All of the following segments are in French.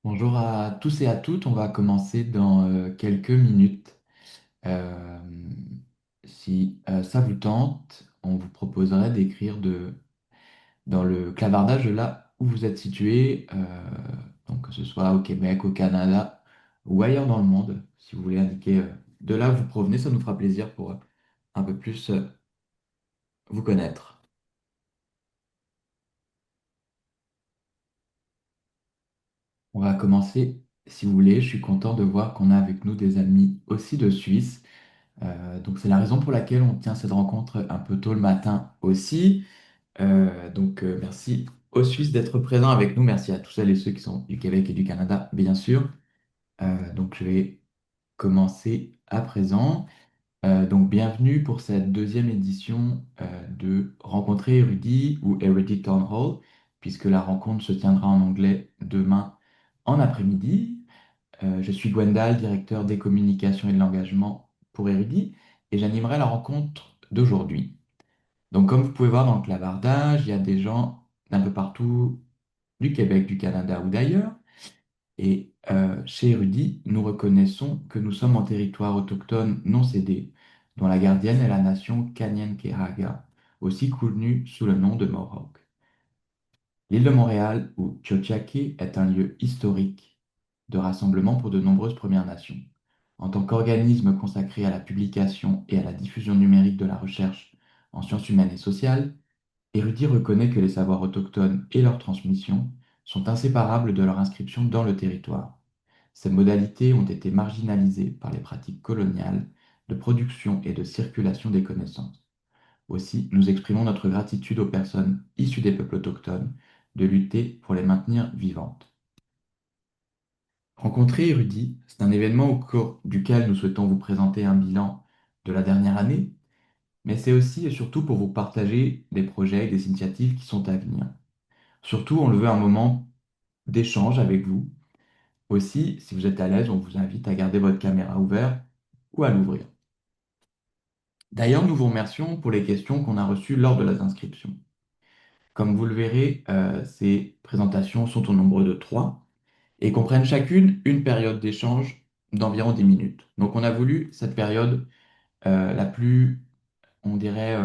Bonjour à tous et à toutes, on va commencer dans quelques minutes. Euh, si ça vous tente, on vous proposerait d'écrire dans le clavardage de là où vous êtes situé, donc que ce soit au Québec, au Canada ou ailleurs dans le monde. Si vous voulez indiquer de là où vous provenez, ça nous fera plaisir pour un peu plus vous connaître. On va commencer, si vous voulez. Je suis content de voir qu'on a avec nous des amis aussi de Suisse. Donc c'est la raison pour laquelle on tient cette rencontre un peu tôt le matin aussi. Merci aux Suisses d'être présents avec nous. Merci à tous celles et ceux qui sont du Québec et du Canada, bien sûr. Donc je vais commencer à présent. Donc bienvenue pour cette deuxième édition de Rencontrer Érudit ou Erudit Town Hall, puisque la rencontre se tiendra en anglais demain en après-midi. Je suis Gwendal, directeur des communications et de l'engagement pour Érudit, et j'animerai la rencontre d'aujourd'hui. Donc, comme vous pouvez voir dans le clavardage, il y a des gens d'un peu partout du Québec, du Canada ou d'ailleurs. Et chez Érudit, nous reconnaissons que nous sommes en territoire autochtone non cédé, dont la gardienne est la nation Kanien'kehá:ka, aussi connue sous le nom de Mohawk. L'île de Montréal, ou Tiohtià:ke, est un lieu historique de rassemblement pour de nombreuses Premières Nations. En tant qu'organisme consacré à la publication et à la diffusion numérique de la recherche en sciences humaines et sociales, Érudit reconnaît que les savoirs autochtones et leur transmission sont inséparables de leur inscription dans le territoire. Ces modalités ont été marginalisées par les pratiques coloniales de production et de circulation des connaissances. Aussi, nous exprimons notre gratitude aux personnes issues des peuples autochtones de lutter pour les maintenir vivantes. Rencontrer Érudit, c'est un événement au cours duquel nous souhaitons vous présenter un bilan de la dernière année, mais c'est aussi et surtout pour vous partager des projets et des initiatives qui sont à venir. Surtout, on le veut un moment d'échange avec vous. Aussi, si vous êtes à l'aise, on vous invite à garder votre caméra ouverte ou à l'ouvrir. D'ailleurs, nous vous remercions pour les questions qu'on a reçues lors de la inscriptions. Comme vous le verrez, ces présentations sont au nombre de trois et comprennent chacune une période d'échange d'environ 10 minutes. Donc on a voulu cette période la plus, on dirait,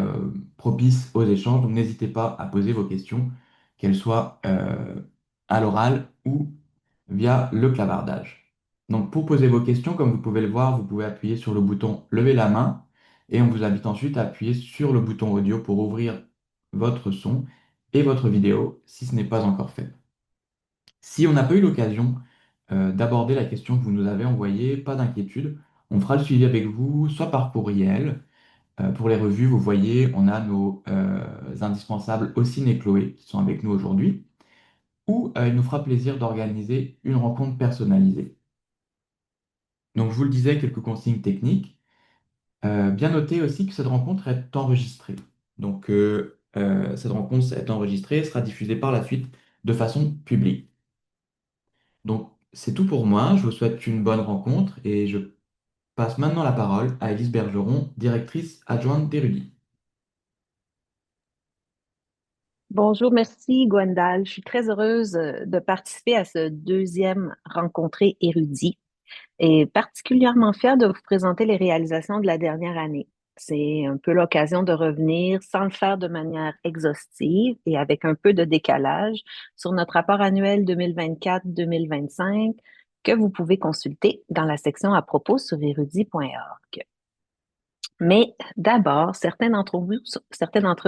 propice aux échanges. Donc n'hésitez pas à poser vos questions, qu'elles soient à l'oral ou via le clavardage. Donc pour poser vos questions, comme vous pouvez le voir, vous pouvez appuyer sur le bouton Lever la main et on vous invite ensuite à appuyer sur le bouton audio pour ouvrir votre son et votre vidéo si ce n'est pas encore fait. Si on n'a pas eu l'occasion d'aborder la question que vous nous avez envoyée, pas d'inquiétude, on fera le suivi avec vous, soit par courriel. Pour les revues, vous voyez, on a nos indispensables Ossine et Chloé qui sont avec nous aujourd'hui, ou il nous fera plaisir d'organiser une rencontre personnalisée. Donc, je vous le disais, quelques consignes techniques. Bien noter aussi que cette rencontre est enregistrée. Donc, cette rencontre est enregistrée et sera diffusée par la suite de façon publique. Donc, c'est tout pour moi. Je vous souhaite une bonne rencontre et je passe maintenant la parole à Élise Bergeron, directrice adjointe d'Érudit. Bonjour, merci Gwendal. Je suis très heureuse de participer à ce deuxième rencontré érudit et particulièrement fière de vous présenter les réalisations de la dernière année. C'est un peu l'occasion de revenir sans le faire de manière exhaustive et avec un peu de décalage sur notre rapport annuel 2024-2025 que vous pouvez consulter dans la section à propos sur érudit.org. Mais d'abord, certains d'entre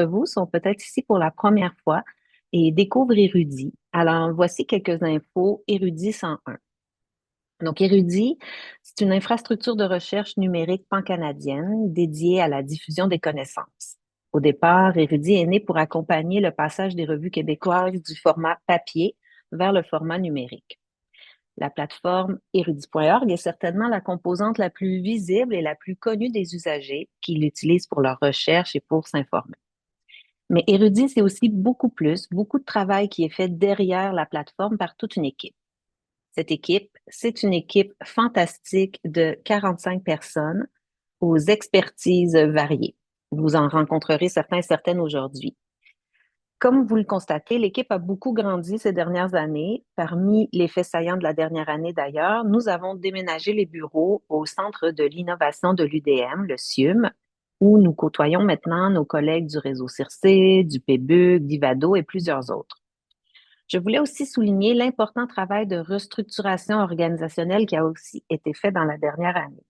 vous sont peut-être ici pour la première fois et découvrent Érudit. Alors, voici quelques infos Érudit 101. Donc, Érudit, c'est une infrastructure de recherche numérique pan-canadienne dédiée à la diffusion des connaissances. Au départ, Érudit est né pour accompagner le passage des revues québécoises du format papier vers le format numérique. La plateforme érudit.org est certainement la composante la plus visible et la plus connue des usagers qui l'utilisent pour leur recherche et pour s'informer. Mais Érudit, c'est aussi beaucoup plus, beaucoup de travail qui est fait derrière la plateforme par toute une équipe. Cette équipe, c'est une équipe fantastique de 45 personnes aux expertises variées. Vous en rencontrerez certains et certaines aujourd'hui. Comme vous le constatez, l'équipe a beaucoup grandi ces dernières années. Parmi les faits saillants de la dernière année d'ailleurs, nous avons déménagé les bureaux au Centre de l'innovation de l'UDM, le CIUM, où nous côtoyons maintenant nos collègues du réseau CIRCE, du PEBUC, d'Ivado et plusieurs autres. Je voulais aussi souligner l'important travail de restructuration organisationnelle qui a aussi été fait dans la dernière année.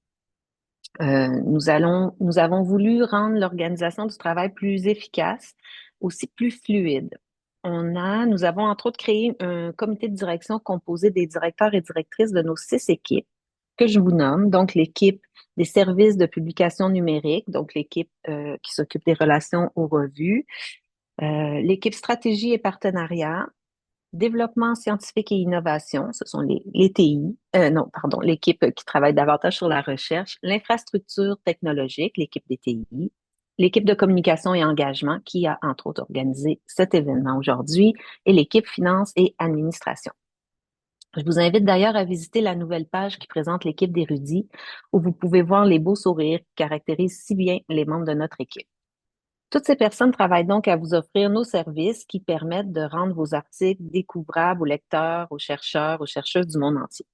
Nous avons voulu rendre l'organisation du travail plus efficace, aussi plus fluide. Nous avons entre autres créé un comité de direction composé des directeurs et directrices de nos 6 équipes que je vous nomme. Donc, l'équipe des services de publication numérique, donc l'équipe qui s'occupe des relations aux revues, l'équipe stratégie et partenariat, développement scientifique et innovation, ce sont les TI, non, pardon, l'équipe qui travaille davantage sur la recherche, l'infrastructure technologique, l'équipe des TI, l'équipe de communication et engagement qui a entre autres organisé cet événement aujourd'hui et l'équipe finance et administration. Je vous invite d'ailleurs à visiter la nouvelle page qui présente l'équipe d'érudits où vous pouvez voir les beaux sourires qui caractérisent si bien les membres de notre équipe. Toutes ces personnes travaillent donc à vous offrir nos services qui permettent de rendre vos articles découvrables aux lecteurs, aux chercheurs, aux chercheuses du monde entier.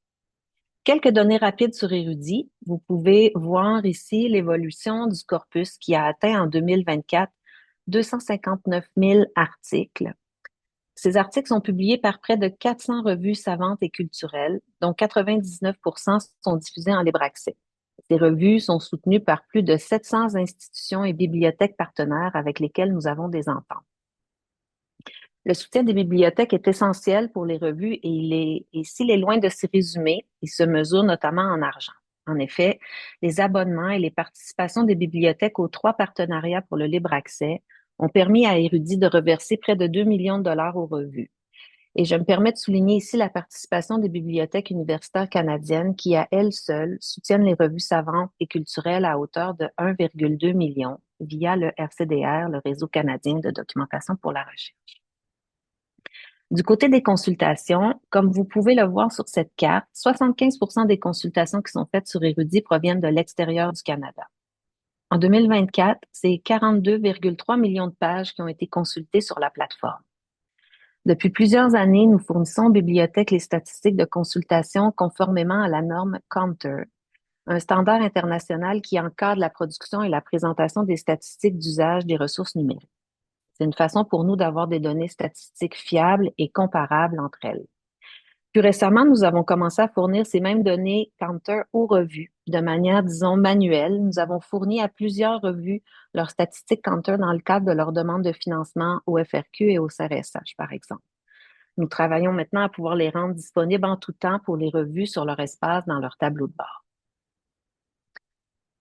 Quelques données rapides sur Érudit. Vous pouvez voir ici l'évolution du corpus qui a atteint en 2024 259 000 articles. Ces articles sont publiés par près de 400 revues savantes et culturelles, dont 99% sont diffusés en libre accès. Ces revues sont soutenues par plus de 700 institutions et bibliothèques partenaires avec lesquelles nous avons des ententes. Le soutien des bibliothèques est essentiel pour les revues et s'il est loin de s'y résumer, il se mesure notamment en argent. En effet, les abonnements et les participations des bibliothèques aux 3 partenariats pour le libre accès ont permis à Érudit de reverser près de 2 millions de dollars aux revues. Et je me permets de souligner ici la participation des bibliothèques universitaires canadiennes qui, à elles seules, soutiennent les revues savantes et culturelles à hauteur de 1,2 million via le RCDR, le Réseau canadien de documentation pour la recherche. Du côté des consultations, comme vous pouvez le voir sur cette carte, 75% des consultations qui sont faites sur Érudit proviennent de l'extérieur du Canada. En 2024, c'est 42,3 millions de pages qui ont été consultées sur la plateforme. Depuis plusieurs années, nous fournissons aux bibliothèques les statistiques de consultation conformément à la norme Counter, un standard international qui encadre la production et la présentation des statistiques d'usage des ressources numériques. C'est une façon pour nous d'avoir des données statistiques fiables et comparables entre elles. Plus récemment, nous avons commencé à fournir ces mêmes données Counter aux revues de manière, disons, manuelle. Nous avons fourni à plusieurs revues leurs statistiques Counter dans le cadre de leur demande de financement au FRQ et au CRSH, par exemple. Nous travaillons maintenant à pouvoir les rendre disponibles en tout temps pour les revues sur leur espace dans leur tableau de bord.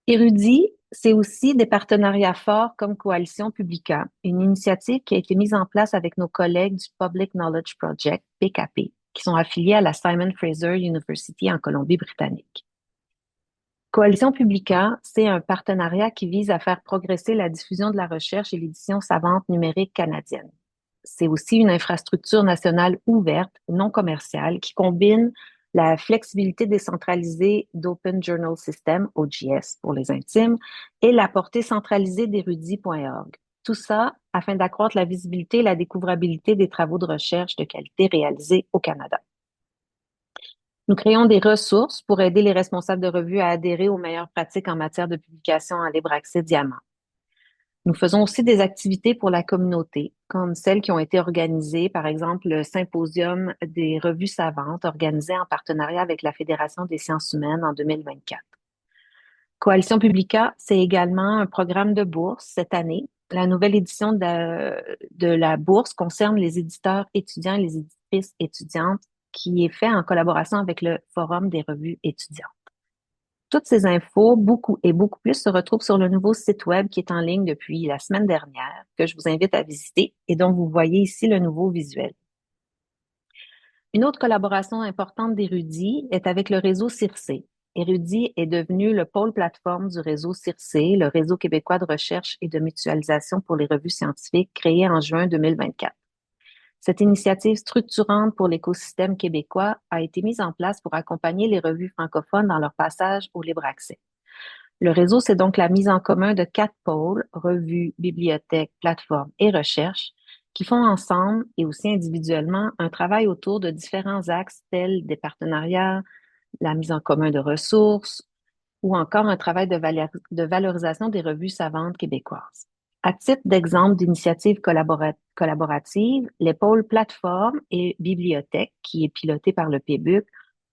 Érudit, c'est aussi des partenariats forts comme Coalition Publica, une initiative qui a été mise en place avec nos collègues du Public Knowledge Project, PKP, qui sont affiliés à la Simon Fraser University en Colombie-Britannique. Coalition Publica, c'est un partenariat qui vise à faire progresser la diffusion de la recherche et l'édition savante numérique canadienne. C'est aussi une infrastructure nationale ouverte, non commerciale, qui combine la flexibilité décentralisée d'Open Journal System, OJS pour les intimes, et la portée centralisée d'érudit.org. Tout ça afin d'accroître la visibilité et la découvrabilité des travaux de recherche de qualité réalisés au Canada. Nous créons des ressources pour aider les responsables de revues à adhérer aux meilleures pratiques en matière de publication en libre accès Diamant. Nous faisons aussi des activités pour la communauté, comme celles qui ont été organisées, par exemple le symposium des revues savantes organisé en partenariat avec la Fédération des sciences humaines en 2024. Coalition Publica, c'est également un programme de bourse cette année. La nouvelle édition de la bourse concerne les éditeurs étudiants et les éditrices étudiantes qui est fait en collaboration avec le Forum des revues étudiantes. Toutes ces infos, beaucoup et beaucoup plus, se retrouvent sur le nouveau site web qui est en ligne depuis la semaine dernière, que je vous invite à visiter et dont vous voyez ici le nouveau visuel. Une autre collaboration importante d'Érudit est avec le réseau CIRCE. Érudit est devenu le pôle plateforme du réseau CIRCE, le réseau québécois de recherche et de mutualisation pour les revues scientifiques, créé en juin 2024. Cette initiative structurante pour l'écosystème québécois a été mise en place pour accompagner les revues francophones dans leur passage au libre accès. Le réseau, c'est donc la mise en commun de 4 pôles, revues, bibliothèques, plateformes et recherche, qui font ensemble et aussi individuellement un travail autour de différents axes tels des partenariats, la mise en commun de ressources ou encore un travail de valorisation des revues savantes québécoises. À titre d'exemple d'initiatives collaboratives, les pôles plateforme et bibliothèque, qui est piloté par le PBUC,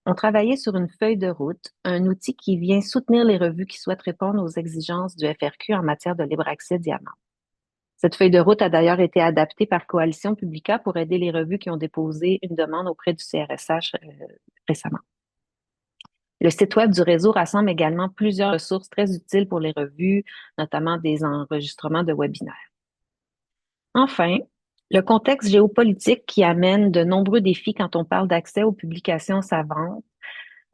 ont travaillé sur une feuille de route, un outil qui vient soutenir les revues qui souhaitent répondre aux exigences du FRQ en matière de libre accès diamant. Cette feuille de route a d'ailleurs été adaptée par Coalition Publica pour aider les revues qui ont déposé une demande auprès du CRSH récemment. Le site web du réseau rassemble également plusieurs ressources très utiles pour les revues, notamment des enregistrements de webinaires. Enfin, le contexte géopolitique qui amène de nombreux défis quand on parle d'accès aux publications savantes.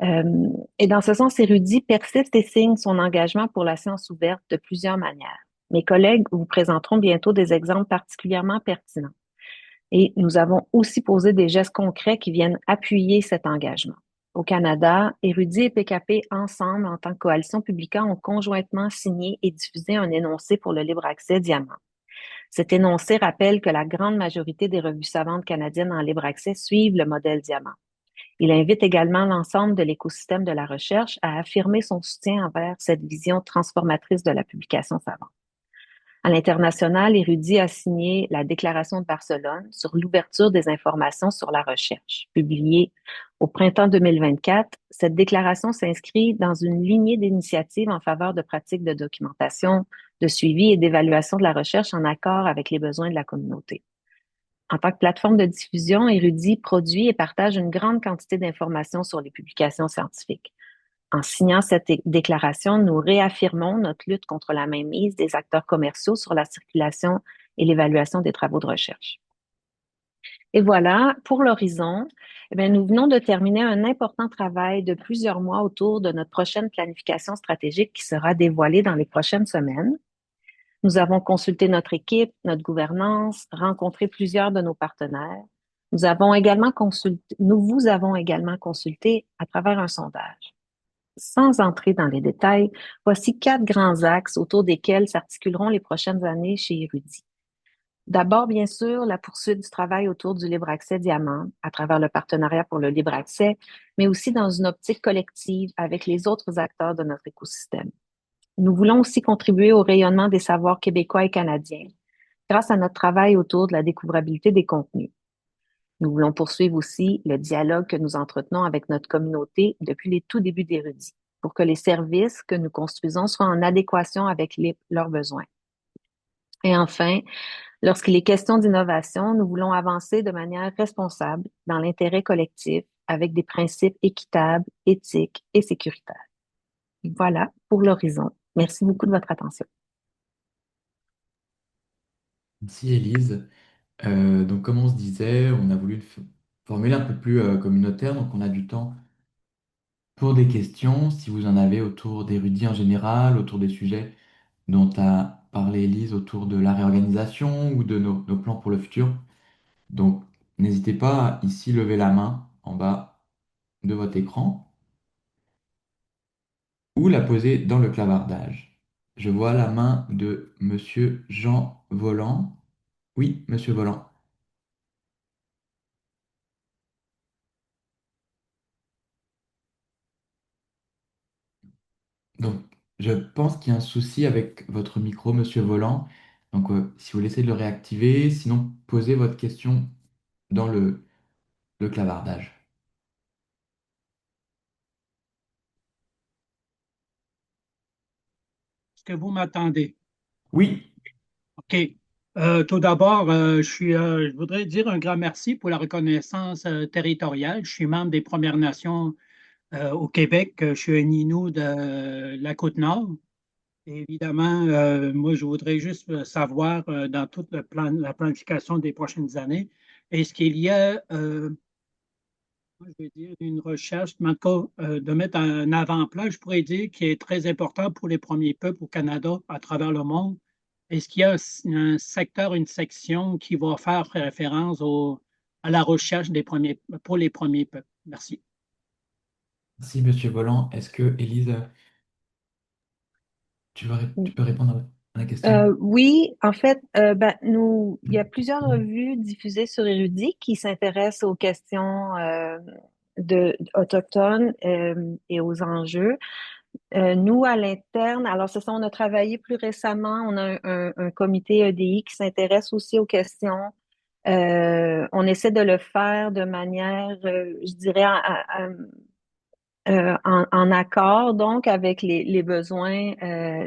Euh, et dans ce sens, Érudit persiste et signe son engagement pour la science ouverte de plusieurs manières. Mes collègues vous présenteront bientôt des exemples particulièrement pertinents. Et nous avons aussi posé des gestes concrets qui viennent appuyer cet engagement. Au Canada, Érudit et PKP, ensemble, en tant que coalition Publica, ont conjointement signé et diffusé un énoncé pour le libre accès Diamant. Cet énoncé rappelle que la grande majorité des revues savantes canadiennes en libre accès suivent le modèle Diamant. Il invite également l'ensemble de l'écosystème de la recherche à affirmer son soutien envers cette vision transformatrice de la publication savante. À l'international, Érudit a signé la Déclaration de Barcelone sur l'ouverture des informations sur la recherche. Publiée au printemps 2024, cette déclaration s'inscrit dans une lignée d'initiatives en faveur de pratiques de documentation, de suivi et d'évaluation de la recherche en accord avec les besoins de la communauté. En tant que plateforme de diffusion, Érudit produit et partage une grande quantité d'informations sur les publications scientifiques. En signant cette déclaration, nous réaffirmons notre lutte contre la mainmise des acteurs commerciaux sur la circulation et l'évaluation des travaux de recherche. Et voilà, pour l'horizon, nous venons de terminer un important travail de plusieurs mois autour de notre prochaine planification stratégique qui sera dévoilée dans les prochaines semaines. Nous avons consulté notre équipe, notre gouvernance, rencontré plusieurs de nos partenaires. Nous vous avons également consulté à travers un sondage. Sans entrer dans les détails, voici 4 grands axes autour desquels s'articuleront les prochaines années chez Érudit. D'abord, bien sûr, la poursuite du travail autour du libre accès Diamant à travers le partenariat pour le libre accès, mais aussi dans une optique collective avec les autres acteurs de notre écosystème. Nous voulons aussi contribuer au rayonnement des savoirs québécois et canadiens grâce à notre travail autour de la découvrabilité des contenus. Nous voulons poursuivre aussi le dialogue que nous entretenons avec notre communauté depuis les tout débuts d'Érudit pour que les services que nous construisons soient en adéquation avec leurs besoins. Et enfin, lorsqu'il est question d'innovation, nous voulons avancer de manière responsable dans l'intérêt collectif avec des principes équitables, éthiques et sécuritaires. Voilà pour l'horizon. Merci beaucoup de votre attention. Merci Élise. Donc comme on se disait, on a voulu formuler un peu plus communautaire, donc on a du temps pour des questions, si vous en avez autour d'érudits en général, autour des sujets dont a parlé Élise, autour de la réorganisation ou de nos plans pour le futur. Donc n'hésitez pas à ici lever la main en bas de votre écran ou la poser dans le clavardage. Je vois la main de Monsieur Jean Volant. Oui, Monsieur Volant. Donc, je pense qu'il y a un souci avec votre micro, Monsieur Volant. Donc, si vous laissez de le réactiver, sinon, posez votre question dans le clavardage. Est-ce que vous m'attendez? Oui, OK. Tout d'abord, je voudrais dire un grand merci pour la reconnaissance territoriale. Je suis membre des Premières Nations au Québec. Je suis un Innu de la Côte-Nord. Et évidemment, moi, je voudrais juste savoir dans toute la planification des prochaines années, est-ce qu'il y a, moi, je vais dire, une recherche, mais en tout cas, de mettre un avant-plan, je pourrais dire, qui est très important pour les premiers peuples au Canada, à travers le monde. Est-ce qu'il y a un secteur, une section qui va faire référence à la recherche pour les premiers peuples? Merci. merci, Monsieur Volant. Est-ce que, Élise, tu peux répondre? la question? Oui, en fait, il y a plusieurs revues diffusées sur Érudit qui s'intéressent aux questions autochtones et aux enjeux. Nous, à l'interne, alors c'est ça, on a travaillé plus récemment, on a un comité EDI qui s'intéresse aussi aux questions. On essaie de le faire de manière, je dirais, en accord donc avec les besoins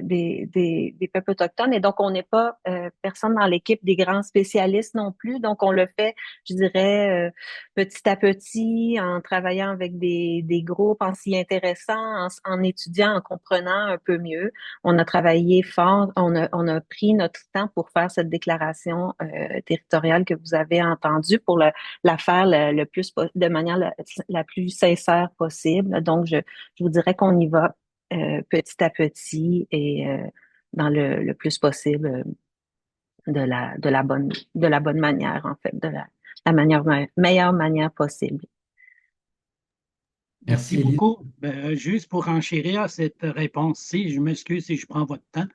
des peuples autochtones. Et donc, on n'est pas personne dans l'équipe des grands spécialistes non plus. Donc, on le fait, je dirais, petit à petit, en travaillant avec des groupes, en s'y intéressant, en étudiant, en comprenant un peu mieux. On a travaillé fort, on a pris notre temps pour faire cette déclaration territoriale que vous avez entendue pour la faire le plus de manière la plus sincère possible. Donc, je vous dirais qu'on y va petit à petit et dans le plus possible de la bonne manière, en fait, de meilleure manière possible. Merci Merci, Élise. beaucoup. Juste pour enchérir cette réponse-ci, je m'excuse si je prends votre temps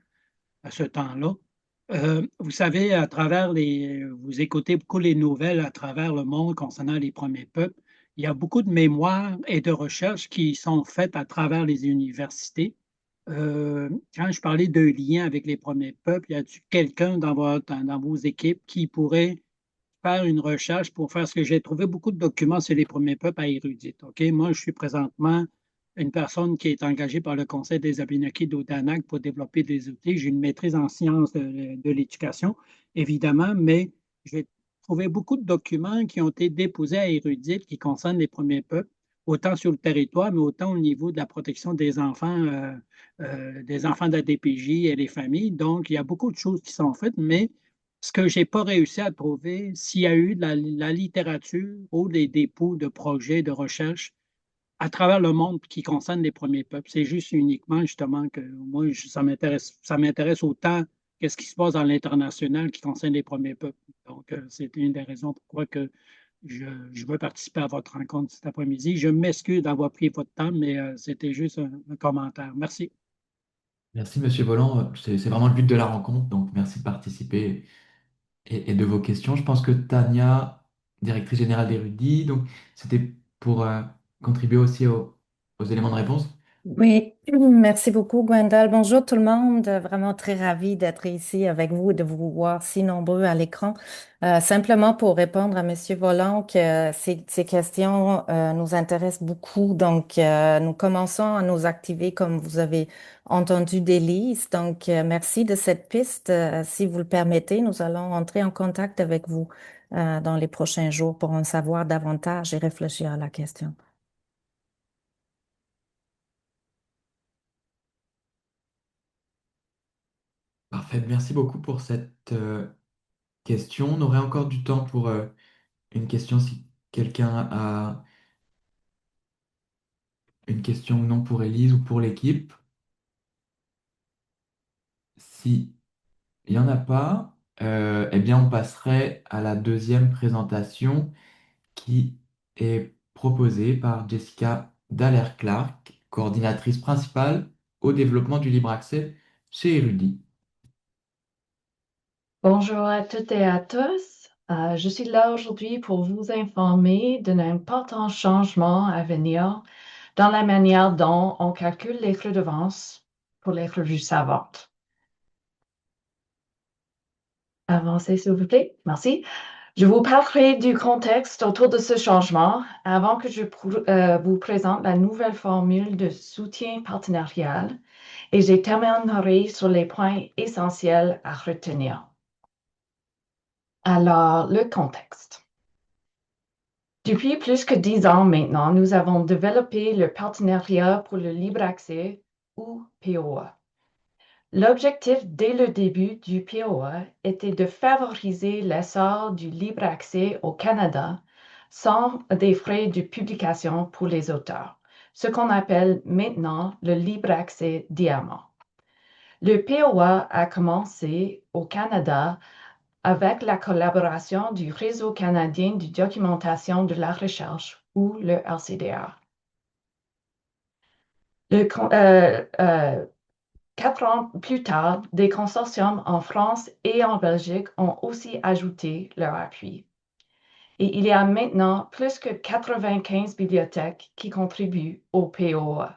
à ce temps-là. Vous savez, vous écoutez beaucoup les nouvelles à travers le monde concernant les premiers peuples. Il y a beaucoup de mémoires et de recherches qui sont faites à travers les universités. Quand je parlais de lien avec les premiers peuples, y a-t-il quelqu'un dans vos équipes qui pourrait faire une recherche pour faire ce que j'ai trouvé beaucoup de documents sur les premiers peuples à Érudite. OK? Moi, je suis présentement une personne qui est engagée par le Conseil des Abénaquis d'Odanak pour développer des outils. J'ai une maîtrise en sciences de l'éducation, évidemment, mais j'ai trouvé beaucoup de documents qui ont été déposés à Érudite qui concernent les premiers peuples, autant sur le territoire, mais autant au niveau de la protection des enfants de la DPJ et les familles. Donc, il y a beaucoup de choses qui sont faites, mais ce que je n'ai pas réussi à trouver, s'il y a eu de la littérature ou des dépôts de projets de recherche à travers le monde qui concernent les premiers peuples. C'est juste uniquement justement que moi, ça m'intéresse autant qu'est-ce qui se passe dans l'international qui concerne les premiers peuples. Donc, c'est une des raisons pourquoi que je veux participer à votre rencontre cet après-midi. Je m'excuse d'avoir pris votre temps, mais c'était juste un commentaire. Merci. Merci, Monsieur Voland. C'est vraiment le but de la rencontre, donc merci de participer et de vos questions. Je pense que Tania, directrice générale d'Érudit, donc c'était pour contribuer aussi aux éléments de réponse. Oui, merci beaucoup, Gwendal. Bonjour tout le monde. Vraiment très ravie d'être ici avec vous et de vous voir si nombreux à l'écran. Simplement pour répondre à Monsieur Volant que ces questions nous intéressent beaucoup. Donc, nous commençons à nous activer comme vous avez entendu d'Élise. Donc, merci de cette piste. Si vous le permettez, nous allons entrer en contact avec vous dans les prochains jours pour en savoir davantage et réfléchir à la question. Parfait, merci beaucoup pour cette question. On aurait encore du temps pour une question si quelqu'un a une question ou non pour Élise ou pour l'équipe. Si il n'y en a pas, eh bien on passerait à la deuxième présentation qui est proposée par Jessica Dallaire-Clark, coordinatrice principale au développement du libre accès chez Érudit. Bonjour à toutes et à tous. Je suis là aujourd'hui pour vous informer d'un important changement à venir dans la manière dont on calcule les redevances pour les revues savantes. Avancez, s'il vous plaît. Merci. Je vous parlerai du contexte autour de ce changement avant que je vous présente la nouvelle formule de soutien partenarial et je terminerai sur les points essentiels à retenir. Alors, le contexte. Depuis plus que 10 ans maintenant, nous avons développé le partenariat pour le libre accès ou POA. L'objectif dès le début du POA était de favoriser l'essor du libre accès au Canada sans des frais de publication pour les auteurs, ce qu'on appelle maintenant le libre accès diamant. Le POA a commencé au Canada avec la collaboration du Réseau canadien de documentation de la recherche, ou le RCDR. 4 ans plus tard, des consortiums en France et en Belgique ont aussi ajouté leur appui. Et il y a maintenant plus que 95 bibliothèques qui contribuent au POA.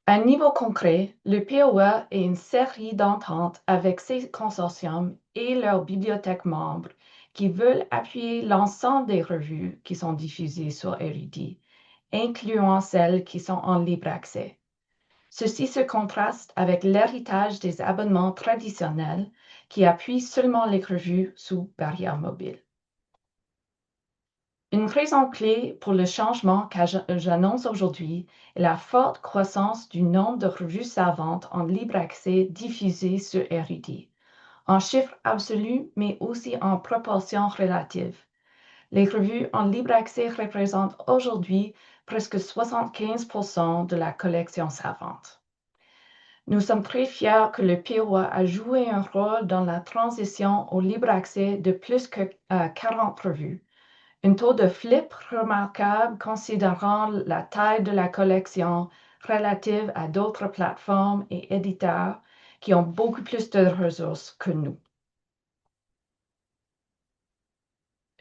À niveau concret, le POA est une série d'ententes avec ces consortiums et leurs bibliothèques membres qui veulent appuyer l'ensemble des revues qui sont diffusées sur Érudit, incluant celles qui sont en libre accès. Ceci se contraste avec l'héritage des abonnements traditionnels qui appuient seulement les revues sous barrière mobile. Une raison clé pour le changement que j'annonce aujourd'hui est la forte croissance du nombre de revues savantes en libre accès diffusées sur Érudit, en chiffres absolus mais aussi en proportion relative. Les revues en libre accès représentent aujourd'hui presque 75% de la collection savante. Nous sommes très fiers que le POA a joué un rôle dans la transition au libre accès de plus que 40 revues. Un taux de flip remarquable considérant la taille de la collection relative à d'autres plateformes et éditeurs qui ont beaucoup plus de ressources que nous.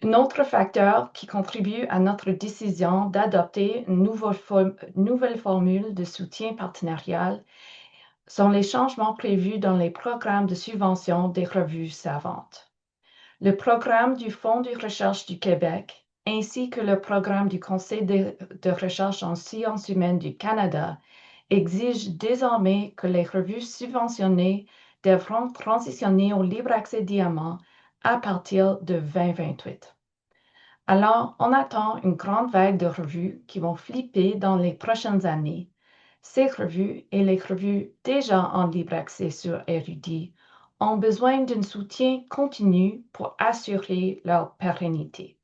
Un autre facteur qui contribue à notre décision d'adopter une nouvelle formule de soutien partenarial sont les changements prévus dans les programmes de subvention des revues savantes. Le programme du Fonds de recherche du Québec ainsi que le programme du Conseil de recherche en sciences humaines du Canada exigent désormais que les revues subventionnées devront transitionner au libre accès diamant à partir de 2028. Alors, on attend une grande vague de revues qui vont flipper dans les prochaines années. Ces revues et les revues déjà en libre accès sur Érudit ont besoin d'un soutien continu pour assurer leur pérennité.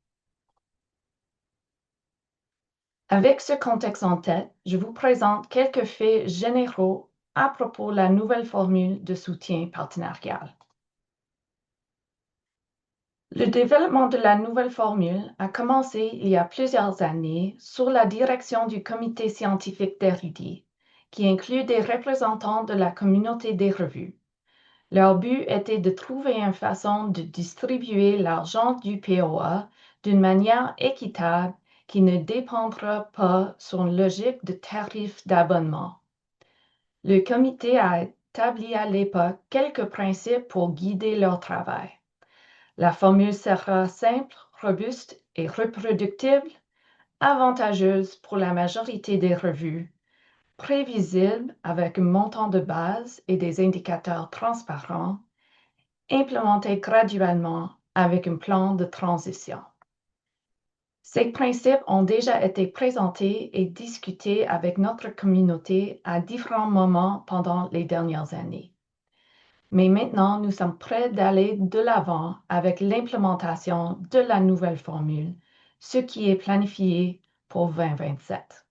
Avec ce contexte en tête, je vous présente quelques faits généraux à propos de la nouvelle formule de soutien partenarial. Le développement de la nouvelle formule a commencé il y a plusieurs années sous la direction du comité scientifique d'Érudit, qui inclut des représentants de la communauté des revues. Leur but était de trouver une façon de distribuer l'argent du POA d'une manière équitable qui ne dépendra pas sur une logique de tarif d'abonnement. Le comité a établi à l'époque quelques principes pour guider leur travail. La formule sera simple, robuste et reproductible, avantageuse pour la majorité des revues, prévisible avec un montant de base et des indicateurs transparents, implémentée graduellement avec un plan de transition. Ces principes ont déjà été présentés et discutés avec notre communauté à différents moments pendant les dernières années. Mais maintenant, nous sommes prêts d'aller de l'avant avec l'implémentation de la nouvelle formule, ce qui est planifié pour 2027.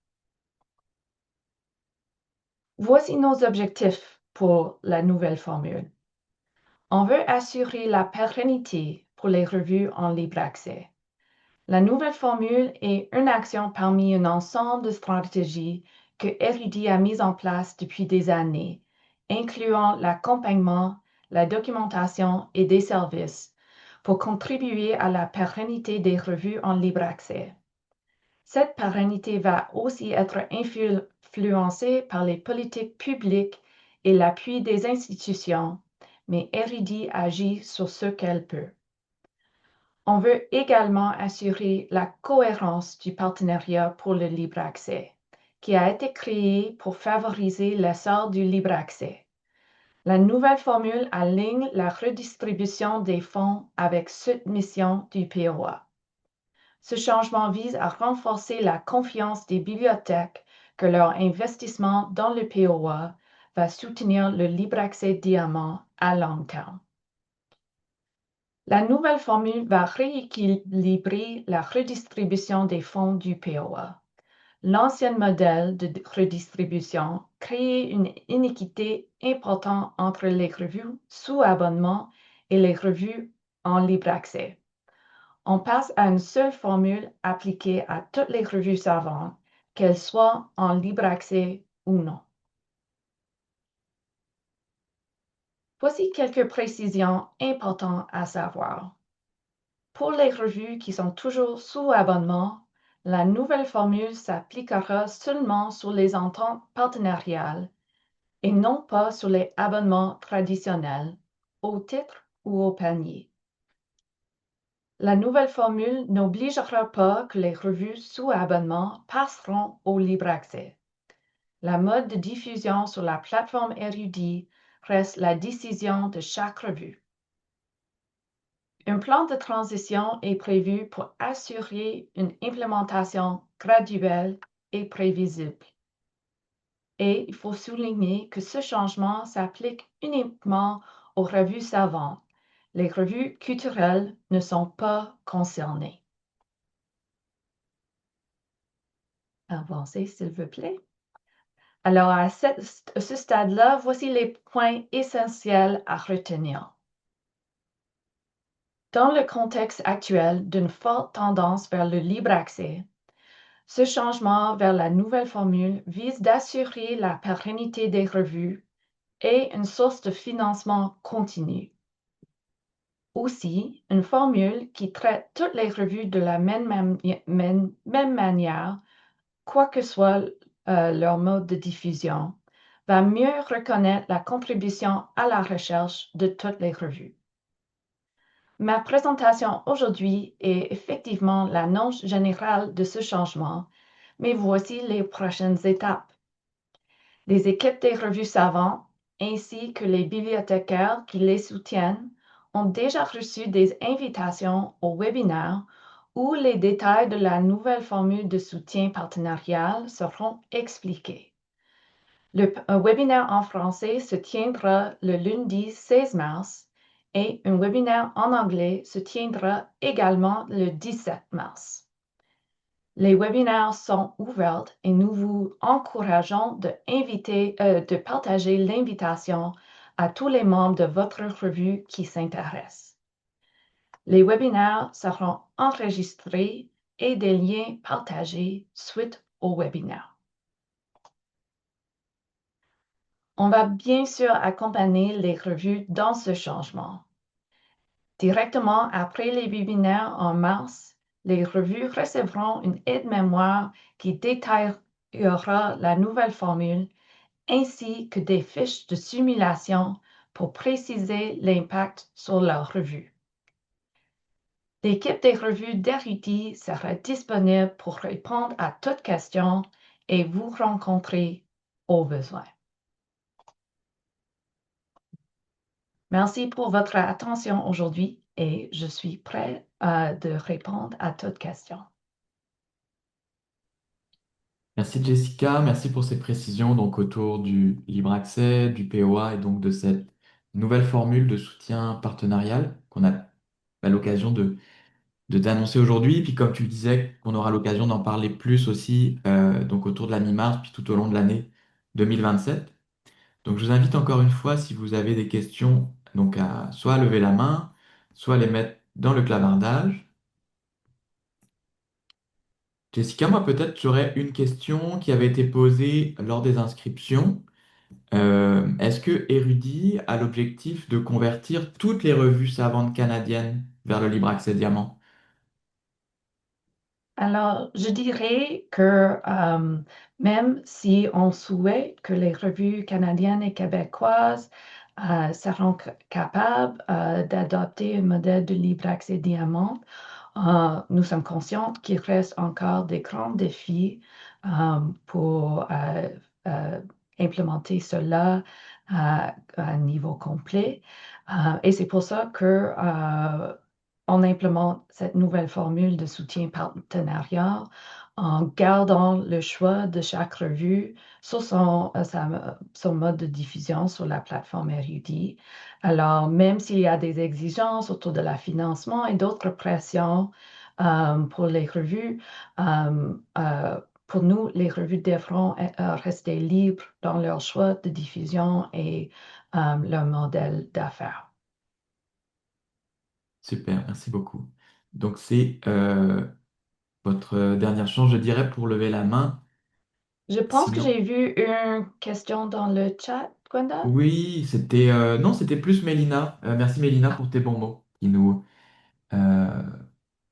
Voici nos objectifs pour la nouvelle formule. On veut assurer la pérennité pour les revues en libre accès. La nouvelle formule est une action parmi un ensemble de stratégies que Érudit a mises en place depuis des années, incluant l'accompagnement, la documentation et des services pour contribuer à la pérennité des revues en libre accès. Cette pérennité va aussi être influencée par les politiques publiques et l'appui des institutions, mais Érudit agit sur ce qu'elle peut. On veut également assurer la cohérence du partenariat pour le libre accès, qui a été créé pour favoriser l'essor du libre accès. La nouvelle formule aligne la redistribution des fonds avec cette mission du POA. Ce changement vise à renforcer la confiance des bibliothèques que leur investissement dans le POA va soutenir le libre accès diamant à long terme. La nouvelle formule va rééquilibrer la redistribution des fonds du POA. L'ancien modèle de redistribution créait une inéquité importante entre les revues sous abonnement et les revues en libre accès. On passe à une seule formule appliquée à toutes les revues savantes, qu'elles soient en libre accès ou non. Voici quelques précisions importantes à savoir. Pour les revues qui sont toujours sous abonnement, la nouvelle formule s'appliquera seulement sur les ententes partenariales et non pas sur les abonnements traditionnels, au titre ou au panier. La nouvelle formule n'obligera pas que les revues sous abonnement passeront au libre accès. La mode de diffusion sur la plateforme Érudit reste la décision de chaque revue. Un plan de transition est prévu pour assurer une implémentation graduelle et prévisible. Et il faut souligner que ce changement s'applique uniquement aux revues savantes. Les revues culturelles ne sont pas concernées. Avancez, s'il vous plaît. Alors, à ce stade-là, voici les points essentiels à retenir. Dans le contexte actuel d'une forte tendance vers le libre accès, ce changement vers la nouvelle formule vise d'assurer la pérennité des revues et une source de financement continu. Aussi, une formule qui traite toutes les revues de la même manière, quoi que soit leur mode de diffusion, va mieux reconnaître la contribution à la recherche de toutes les revues. Ma présentation aujourd'hui est effectivement l'annonce générale de ce changement, mais voici les prochaines étapes. Les équipes des revues savantes ainsi que les bibliothécaires qui les soutiennent ont déjà reçu des invitations au webinaire où les détails de la nouvelle formule de soutien partenarial seront expliqués. Un webinaire en français se tiendra le lundi 16 mars et un webinaire en anglais se tiendra également le 17 mars. Les webinaires sont ouverts et nous vous encourageons de partager l'invitation à tous les membres de votre revue qui s'intéressent. Les webinaires seront enregistrés et des liens partagés suite au webinaire. On va bien sûr accompagner les revues dans ce changement. Directement après les webinaires en mars, les revues recevront une aide-mémoire qui détaillera la nouvelle formule ainsi que des fiches de simulation pour préciser l'impact sur leur revue. L'équipe des revues d'Érudit sera disponible pour répondre à toutes questions et vous rencontrer au besoin. Merci pour votre attention aujourd'hui et je suis prêt de répondre à toutes questions. Merci Jessica, merci pour ces précisions donc autour du libre accès, du POA et donc de cette nouvelle formule de soutien partenarial qu'on a l'occasion de t'annoncer aujourd'hui. Puis comme tu le disais, on aura l'occasion d'en parler plus aussi donc autour de la mi-mars, puis tout au long de l'année 2027. Donc je vous invite encore une fois, si vous avez des questions, donc à soit lever la main, soit les mettre dans le clavardage. Jessica, moi peut-être j'aurais une question qui avait été posée lors des inscriptions. Est-ce que Érudit a l'objectif de convertir toutes les revues savantes canadiennes vers le libre accès diamant? Alors, je dirais que même si on souhaite que les revues canadiennes et québécoises seront capables d'adopter un modèle de libre accès diamant, nous sommes conscients qu'il reste encore des grands défis pour implémenter cela à un niveau complet. Et c'est pour ça que on implémente cette nouvelle formule de soutien partenariat en gardant le choix de chaque revue sur son mode de diffusion sur la plateforme Érudit. Alors, même s'il y a des exigences autour de la financement et d'autres pressions pour les revues, pour nous, les revues devront rester libres dans leur choix de diffusion et leur modèle d'affaires. Super, merci beaucoup. Donc c'est votre dernière chance, je dirais, pour lever la main. Je pense que Sinon, j'ai vu une question dans le chat. Gwenda? Oui, c'était non, c'était plus Mélina. Merci Mélina pour tes bons mots qui nous euh,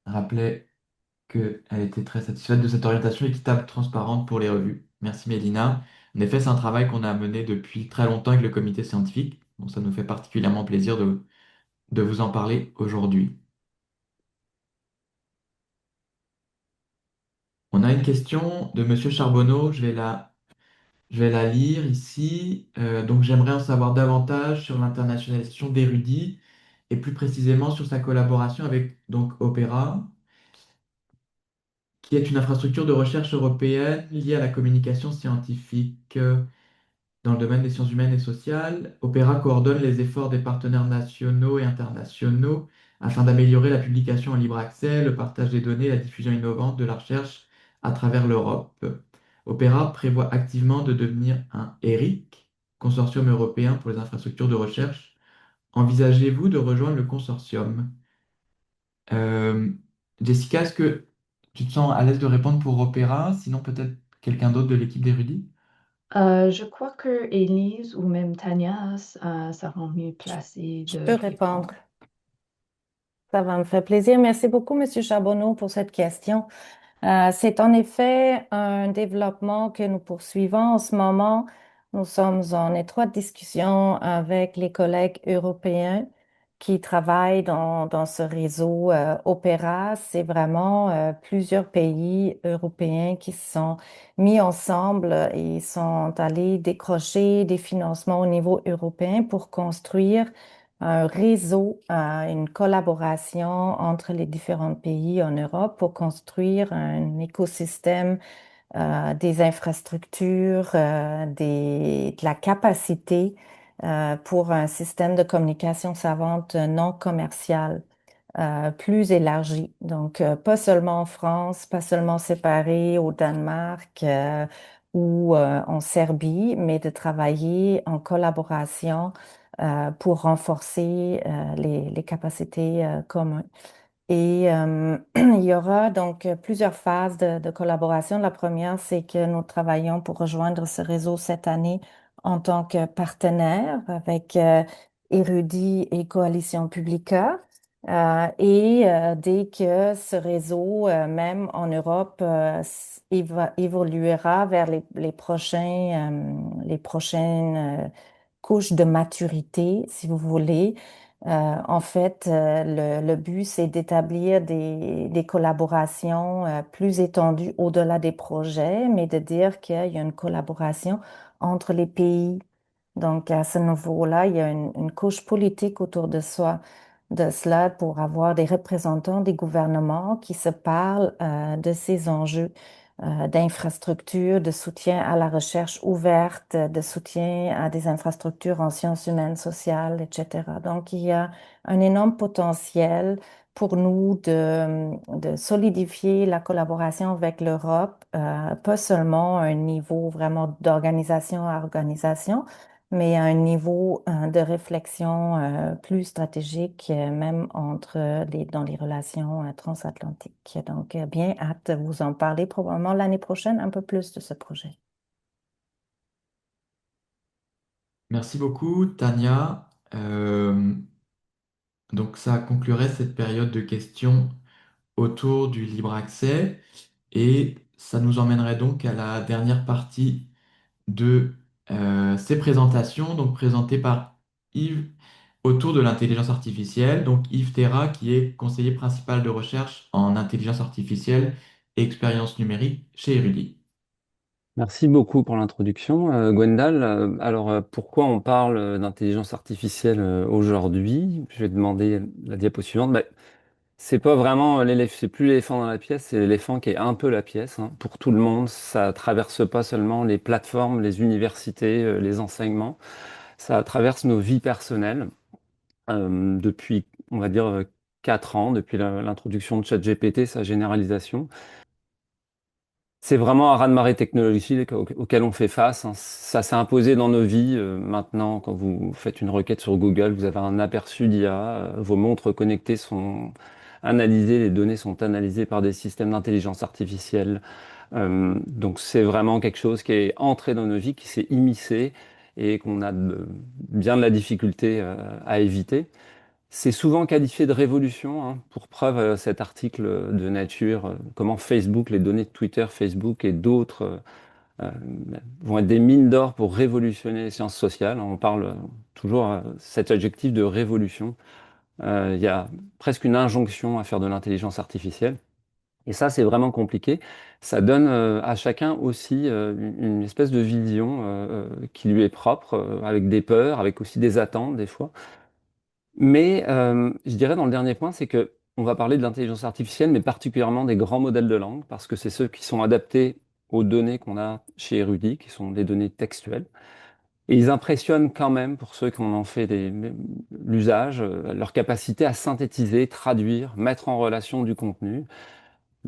rappelait qu'elle était très satisfaite de cette orientation équitable, transparente pour les revues. Merci Mélina. En effet, c'est un travail qu'on a mené depuis très longtemps avec le comité scientifique, donc ça nous fait particulièrement plaisir de vous en parler aujourd'hui. On a une question de Monsieur Charbonneau, je vais la lire ici. Donc j'aimerais en savoir davantage sur l'internationalisation d'Érudit et plus précisément sur sa collaboration avec donc Opéra, qui est une infrastructure de recherche européenne liée à la communication scientifique. Dans le domaine des sciences humaines et sociales, Opéra coordonne les efforts des partenaires nationaux et internationaux afin d'améliorer la publication en libre accès, le partage des données et la diffusion innovante de la recherche à travers l'Europe. Opéra prévoit activement de devenir un ERIC, Consortium européen pour les infrastructures de recherche. Envisagez-vous de rejoindre le consortium? Euh, Jessica, est-ce que tu te sens à l'aise de répondre pour Opéra? Sinon, peut-être quelqu'un d'autre de l'équipe d'érudits? Je crois que Élise ou même Tania seront mieux placées Je de peux répondre. répondre. Ça va me faire plaisir. Merci beaucoup, Monsieur Charbonneau, pour cette question. C'est en effet un développement que nous poursuivons en ce moment. Nous sommes en étroite discussion avec les collègues européens qui travaillent dans ce réseau Opéra. C'est vraiment plusieurs pays européens qui se sont mis ensemble et sont allés décrocher des financements au niveau européen pour construire un réseau, une collaboration entre les différents pays en Europe pour construire un écosystème, des infrastructures, de la capacité pour un système de communication savante non commercial plus élargi. Donc, pas seulement en France, pas seulement séparé au Danemark ou en Serbie, mais de travailler en collaboration pour renforcer les capacités communes. Et il y aura donc plusieurs phases de collaboration. La première, c'est que nous travaillons pour rejoindre ce réseau cette année en tant que partenaire avec Érudit et Coalition Publica. Dès que ce réseau, même en Europe, évoluera vers les prochaines couches de maturité, si vous voulez, en fait, le but, c'est d'établir des collaborations plus étendues au-delà des projets, mais de dire qu'il y a une collaboration entre les pays. Donc, à ce niveau-là, il y a une couche politique autour de cela pour avoir des représentants des gouvernements qui se parlent de ces enjeux d'infrastructures, de soutien à la recherche ouverte, de soutien à des infrastructures en sciences humaines, sociales, etc. Donc, il y a un énorme potentiel pour nous de solidifier la collaboration avec l'Europe, pas seulement à un niveau vraiment d'organisation à organisation, mais à un niveau de réflexion plus stratégique, même dans les relations transatlantiques. Donc, bien hâte de vous en parler probablement l'année prochaine un peu plus de ce projet. Merci beaucoup, Tania. Donc ça conclurait cette période de questions autour du libre accès et ça nous emmènerait donc à la dernière partie de ces présentations, donc présentées par Yves autour de l'intelligence artificielle. Donc Yves Terra, qui est conseiller principal de recherche en intelligence artificielle et expérience numérique chez Erudit. Merci beaucoup pour l'introduction, Gwendal. Pourquoi on parle d'intelligence artificielle aujourd'hui? Je vais demander la diapo suivante. C'est pas vraiment l'éléphant, c'est plus l'éléphant dans la pièce, c'est l'éléphant qui est un peu la pièce, hein. Pour tout le monde, ça traverse pas seulement les plateformes, les universités, les enseignements, ça traverse nos vies personnelles depuis, on va dire, 4 ans, depuis l'introduction de ChatGPT, sa généralisation. C'est vraiment un raz-de-marée technologique auquel on fait face, hein. Ça s'est imposé dans nos vies. Maintenant, quand vous faites une requête sur Google, vous avez un aperçu d'IA. Vos montres connectées sont analysées, les données sont analysées par des systèmes d'intelligence artificielle. Donc c'est vraiment quelque chose qui est entré dans nos vies, qui s'est immiscé et qu'on a bien de la difficulté à éviter. C'est souvent qualifié de révolution, hein. Pour preuve, cet article de Nature, comment Facebook, les données de Twitter, Facebook et d'autres euh, vont être des mines d'or pour révolutionner les sciences sociales. On parle toujours cet adjectif de révolution. Il y a presque une injonction à faire de l'intelligence artificielle. Et ça, c'est vraiment compliqué. Ça donne à chacun aussi une espèce de vision qui lui est propre, avec des peurs, avec aussi des attentes des fois. Mais je dirais dans le dernier point, c'est que on va parler de l'intelligence artificielle, mais particulièrement des grands modèles de langue, parce que c'est ceux qui sont adaptés aux données qu'on a chez Erudit, qui sont des données textuelles. Et ils impressionnent quand même, pour ceux qui en ont fait l'usage, leur capacité à synthétiser, traduire, mettre en relation du contenu.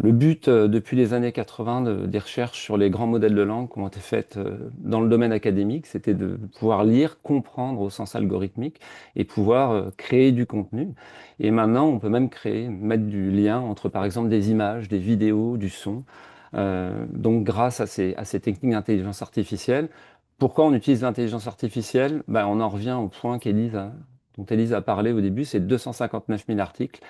Le but, depuis les années 80, des recherches sur les grands modèles de langue qui ont été faites dans le domaine académique, c'était de pouvoir lire, comprendre au sens algorithmique et pouvoir créer du contenu. Et maintenant, on peut même créer, mettre du lien entre, par exemple, des images, des vidéos, du son. Donc, grâce à ces techniques d'intelligence artificielle, pourquoi on utilise l'intelligence artificielle? Ben, on en revient au point dont Élise a parlé au début, c'est 259 000 articles.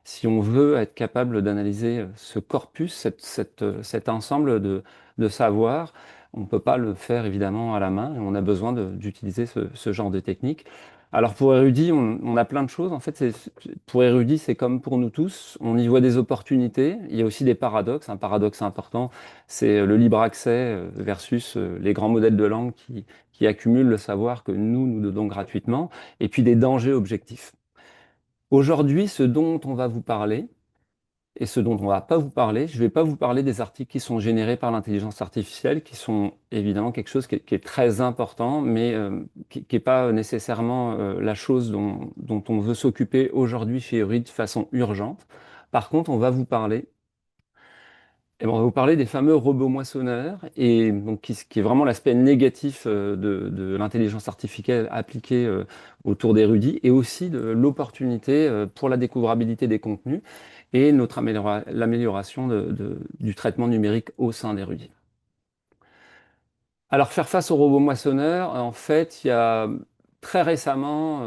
Si on veut être capable d'analyser ce corpus, cet ensemble de savoir, on ne peut pas le faire évidemment à la main et on a besoin d'utiliser ce genre de technique. Alors pour Érudit, on a plein de choses. En fait, pour Érudit, c'est comme pour nous tous. On y voit des opportunités. Il y a aussi des paradoxes. Un paradoxe important, c'est le libre accès versus les grands modèles de langue qui accumulent le savoir que nous donnons gratuitement, et puis des dangers objectifs. Aujourd'hui, ce dont on va vous parler et ce dont on va pas vous parler, je vais pas vous parler des articles qui sont générés par l'intelligence artificielle, qui sont évidemment quelque chose qui est très important, mais qui n'est pas nécessairement la chose dont on veut s'occuper aujourd'hui chez Eurid de façon urgente. Par contre, on va vous parler on va vous parler des fameux robots moissonneurs, et donc qui est vraiment l'aspect négatif de l'intelligence artificielle appliquée autour d'Érudit, et aussi de l'opportunité pour la découvrabilité des contenus et l'amélioration du traitement numérique au sein d'Érudit. Alors, faire face aux robots moissonneurs, en fait, il y a très récemment,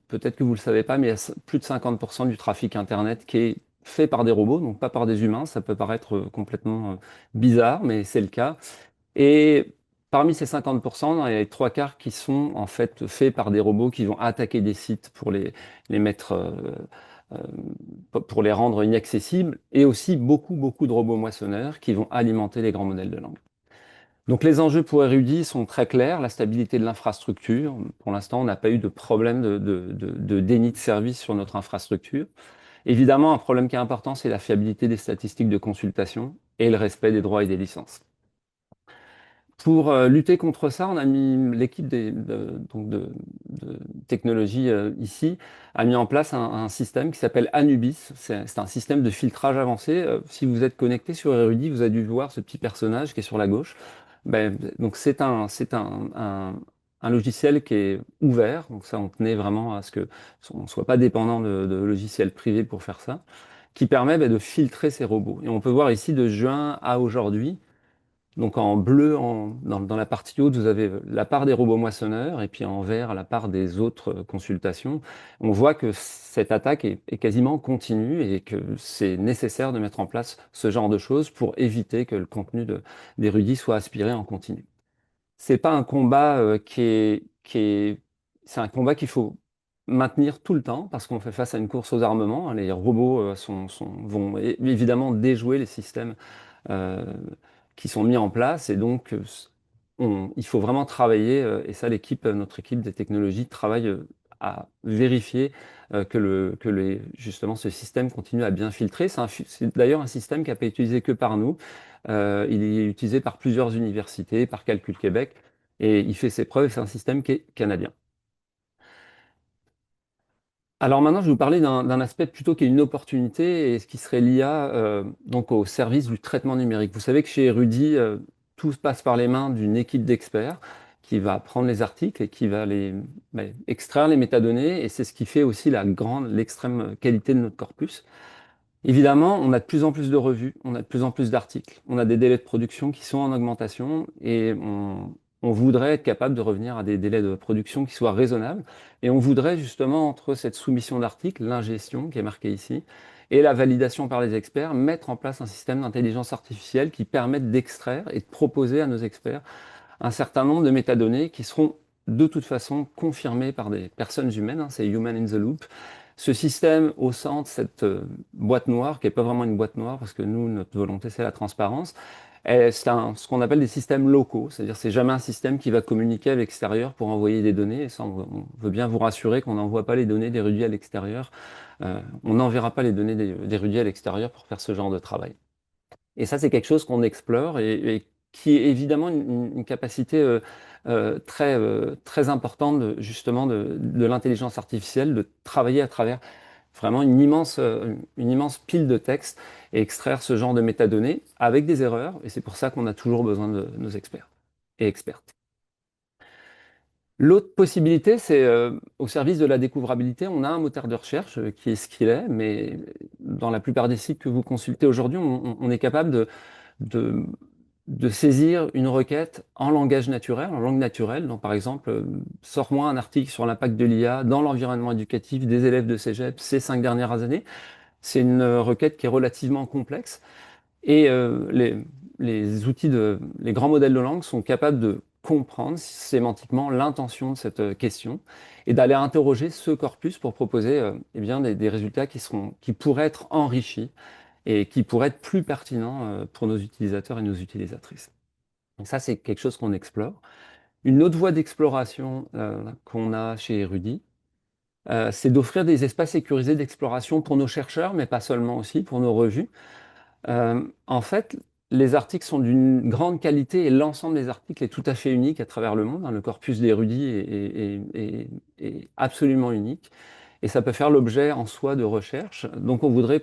peut-être que vous ne le savez pas, mais il y a plus de 50% du trafic Internet qui est fait par des robots, donc pas par des humains. Ça peut paraître complètement bizarre, mais c'est le cas. Et parmi ces 50%, il y a les trois quarts qui sont en fait faits par des robots qui vont attaquer des sites pour les mettre, pour les rendre inaccessibles, et aussi beaucoup de robots moissonneurs qui vont alimenter les grands modèles de langue. Donc les enjeux pour Érudit sont très clairs, la stabilité de l'infrastructure. Pour l'instant, on n'a pas eu de problème de déni de service sur notre infrastructure. Évidemment, un problème qui est important, c'est la fiabilité des statistiques de consultation et le respect des droits et des licences. Pour lutter contre ça, on a mis l'équipe de technologie ici a mis en place un système qui s'appelle Anubis. C'est un système de filtrage avancé. Si vous êtes connecté sur Érudit, vous avez dû voir ce petit personnage qui est sur la gauche. Donc c'est un logiciel qui est ouvert. Donc ça, on tenait vraiment à ce qu'on ne soit pas dépendant de logiciels privés pour faire ça, qui permet de filtrer ces robots. Et on peut voir ici de juin à aujourd'hui. Donc en bleu, dans la partie haute, vous avez la part des robots moissonneurs, et puis en vert, la part des autres consultations. On voit que cette attaque est quasiment continue et que c'est nécessaire de mettre en place ce genre de choses pour éviter que le contenu d'Érudit soit aspiré en continu. C'est pas un combat c'est un combat qu'il faut maintenir tout le temps parce qu'on fait face à une course aux armements. Les robots vont évidemment déjouer les systèmes euh, qui sont mis en place, et donc il faut vraiment travailler, et ça notre équipe des technologies travaille à vérifier justement ce système continue à bien filtrer. C'est d'ailleurs un système qui n'a pas été utilisé que par nous. Il est utilisé par plusieurs universités, par Calcul Québec, et il fait ses preuves. C'est un système qui est canadien. Alors maintenant, je vais vous parler d'un aspect plutôt qui est une opportunité, et ce qui serait l'IA donc au service du traitement numérique. Vous savez que chez Érudit, tout se passe par les mains d'une équipe d'experts qui va prendre les articles et qui va extraire les métadonnées, et c'est ce qui fait aussi l'extrême qualité de notre corpus. Évidemment, on a de plus en plus de revues, on a de plus en plus d'articles, on a des délais de production qui sont en augmentation, et on on voudrait être capable de revenir à des délais de production qui soient raisonnables. Et on voudrait justement, entre cette soumission d'articles, l'ingestion qui est marquée ici, et la validation par les experts, mettre en place un système d'intelligence artificielle qui permette d'extraire et de proposer à nos experts un certain nombre de métadonnées qui seront de toute façon confirmées par des personnes humaines, hein, c'est human in the loop. Ce système au centre, cette boîte noire, qui n'est pas vraiment une boîte noire, parce que nous, notre volonté, c'est la transparence, c'est ce qu'on appelle des systèmes locaux, c'est-à-dire c'est jamais un système qui va communiquer avec l'extérieur pour envoyer des données, et ça, on veut bien vous rassurer qu'on n'envoie pas les données d'érudits à l'extérieur, on n'enverra pas les données d'érudits à l'extérieur pour faire ce genre de travail. Et ça, c'est quelque chose qu'on explore et qui est évidemment une capacité très importante justement de l'intelligence artificielle, de travailler à travers vraiment une immense pile de textes et extraire ce genre de métadonnées avec des erreurs. Et c'est pour ça qu'on a toujours besoin de nos experts et expertes. L'autre possibilité, c'est au service de la découvrabilité, on a un moteur de recherche qui est ce qu'il est, mais dans la plupart des sites que vous consultez aujourd'hui, on est capable de, de saisir une requête en langage naturel, en langue naturelle. Donc, par exemple, sors-moi un article sur l'impact de l'IA dans l'environnement éducatif des élèves de Cégep ces 5 dernières années. C'est une requête qui est relativement complexe. Et les outils les grands modèles de langue sont capables de comprendre sémantiquement l'intention de cette question et d'aller interroger ce corpus pour proposer eh bien, des résultats qui pourraient être enrichis et qui pourraient être plus pertinents pour nos utilisateurs et nos utilisatrices. Donc ça, c'est quelque chose qu'on explore. Une autre voie d'exploration qu'on a chez Erudit, c'est d'offrir des espaces sécurisés d'exploration pour nos chercheurs, mais pas seulement aussi pour nos revues. En fait, les articles sont d'une grande qualité et l'ensemble des articles est tout à fait unique à travers le monde, hein. Le corpus d'érudits est absolument unique et ça peut faire l'objet en soi de recherche. Donc on voudrait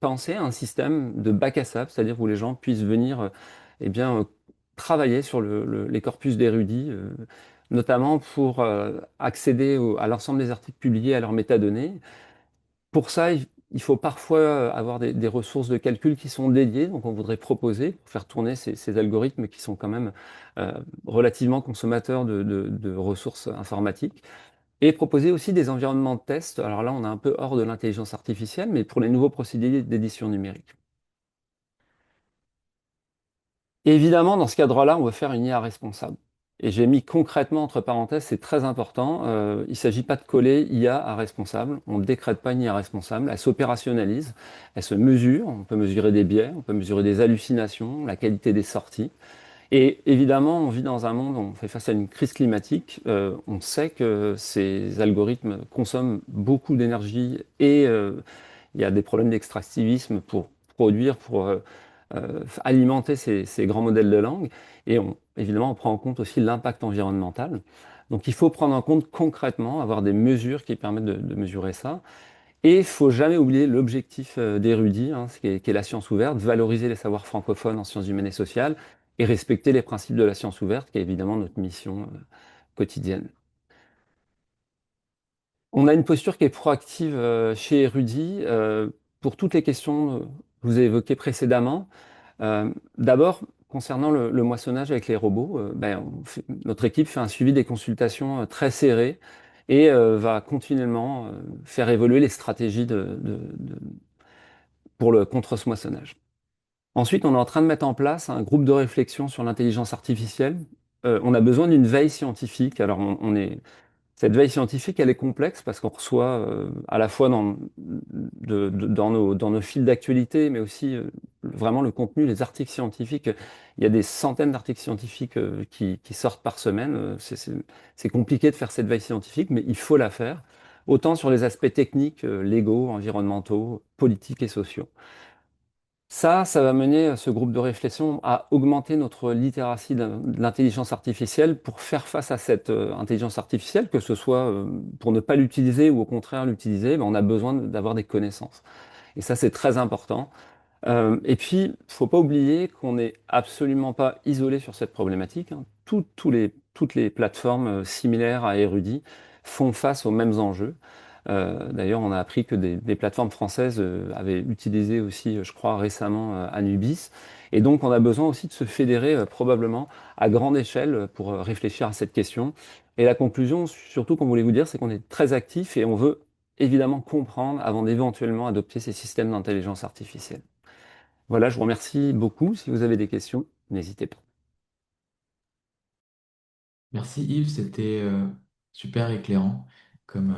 penser à un système de bac à sable, c'est-à-dire où les gens puissent venir eh bien, travailler sur les corpus d'érudits, notamment pour accéder à l'ensemble des articles publiés à leurs métadonnées. Pour ça, il faut parfois avoir des ressources de calcul qui sont dédiées. Donc, on voudrait proposer, pour faire tourner ces algorithmes qui sont quand même relativement consommateurs de ressources informatiques, et proposer aussi des environnements de test. Alors là, on est un peu hors de l'intelligence artificielle, mais pour les nouveaux procédés d'édition numérique. Et évidemment, dans ce cadre-là, on veut faire une IA responsable. Et j'ai mis concrètement entre parenthèses, c'est très important, il ne s'agit pas de coller IA à responsable, on ne décrète pas une IA responsable, elle s'opérationnalise, elle se mesure, on peut mesurer des biais, on peut mesurer des hallucinations, la qualité des sorties. Et évidemment, on vit dans un monde où on fait face à une crise climatique, on sait que ces algorithmes consomment beaucoup d'énergie et il y a des problèmes d'extractivisme pour produire, pour alimenter ces grands modèles de langue. Et évidemment, on prend en compte aussi l'impact environnemental. Donc il faut prendre en compte concrètement, avoir des mesures qui permettent de mesurer ça. Et il ne faut jamais oublier l'objectif d'érudit, hein, qui est la science ouverte, valoriser les savoirs francophones en sciences humaines et sociales et respecter les principes de la science ouverte, qui est évidemment notre mission quotidienne. On a une posture qui est proactive chez Érudit pour toutes les questions que je vous ai évoquées précédemment. D'abord, concernant le moissonnage avec les robots, notre équipe fait un suivi des consultations très serré et va continuellement faire évoluer les stratégies contre ce moissonnage. Ensuite, on est en train de mettre en place un groupe de réflexion sur l'intelligence artificielle. On a besoin d'une veille scientifique. Alors, cette veille scientifique, elle est complexe parce qu'on reçoit à la fois dans nos fils d'actualité, mais aussi vraiment le contenu, les articles scientifiques. Il y a des centaines d'articles scientifiques qui sortent par semaine. C'est compliqué de faire cette veille scientifique, mais il faut la faire, autant sur les aspects techniques, légaux, environnementaux, politiques et sociaux. Ça va mener ce groupe de réflexion à augmenter notre littératie de l'intelligence artificielle pour faire face à cette intelligence artificielle, que ce soit pour ne pas l'utiliser ou au contraire l'utiliser, on a besoin d'avoir des connaissances. Et ça, c'est très important. Et puis, il ne faut pas oublier qu'on n'est absolument pas isolé sur cette problématique, hein. Toutes les plateformes similaires à Érudit font face aux mêmes enjeux. D'ailleurs, on a appris que des plateformes françaises avaient utilisé aussi, je crois, récemment Anubis. Et donc, on a besoin aussi de se fédérer probablement à grande échelle pour réfléchir à cette question. Et la conclusion, surtout qu'on voulait vous dire, c'est qu'on est très actif et on veut évidemment comprendre avant d'éventuellement adopter ces systèmes d'intelligence artificielle. Voilà, je vous remercie beaucoup. Si vous avez des questions, n'hésitez pas. Merci Yves, c'était super éclairant comme,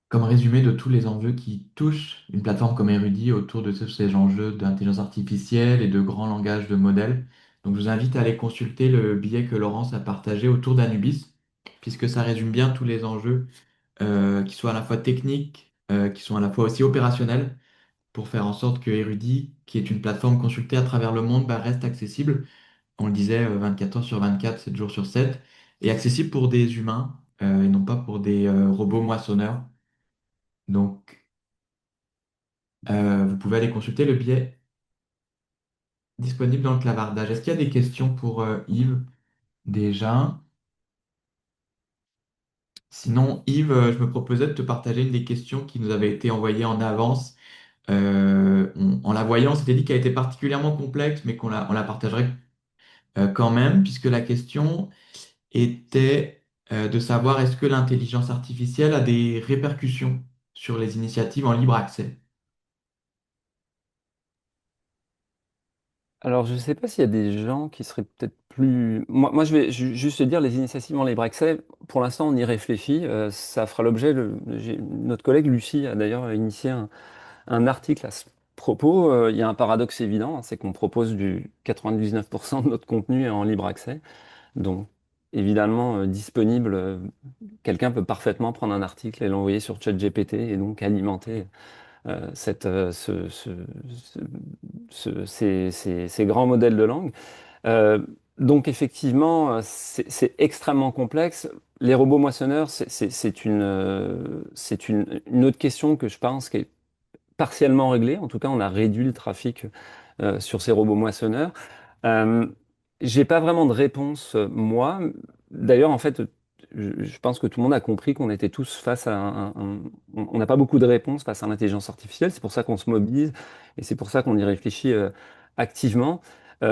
comme résumé de tous les enjeux qui touchent une plateforme comme Erudit autour de tous ces enjeux d'intelligence artificielle et de grands langages de modèles. Donc je vous invite à aller consulter le billet que Laurence a partagé autour d'Anubis, puisque ça résume bien tous les enjeux qui sont à la fois techniques, qui sont à la fois aussi opérationnels, pour faire en sorte que Erudit, qui est une plateforme consultée à travers le monde, bah, reste accessible. On le disait 24 heures sur 24, 7 jours sur 7, et accessible pour des humains et non pas pour des robots moissonneurs. Donc, vous pouvez aller consulter le billet disponible dans le clavardage. Est-ce qu'il y a des questions pour Yves déjà? Sinon, Yves, je me proposais de te partager une des questions qui nous avait été envoyée en avance. En la voyant, on s'était dit qu'elle était particulièrement complexe, mais on la partagerait quand même, puisque la question était de savoir est-ce que l'intelligence artificielle a des répercussions sur les initiatives en libre accès? Alors, je ne sais pas s'il y a des gens qui seraient peut-être plus... Moi, je vais juste te dire, les initiatives en libre accès, pour l'instant, on y réfléchit. Ça fera l'objet... Notre collègue Lucie a d'ailleurs initié un article à ce propos. Il y a un paradoxe évident, hein, c'est qu'on propose du 99% de notre contenu en libre accès. Donc, évidemment, disponible, quelqu'un peut parfaitement prendre un article et l'envoyer sur ChatGPT et donc alimenter cette, ces grands modèles de langue. Euh, donc effectivement, c'est extrêmement complexe. Les robots moissonneurs, c'est une autre question que je pense qui est partiellement réglée. En tout cas, on a réduit le trafic sur ces robots moissonneurs. Euh, j'ai pas vraiment de réponse, moi. D'ailleurs, en fait, je pense que tout le monde a compris qu'on était tous face à on n'a pas beaucoup de réponses face à l'intelligence artificielle. C'est pour ça qu'on se mobilise et c'est pour ça qu'on y réfléchit activement.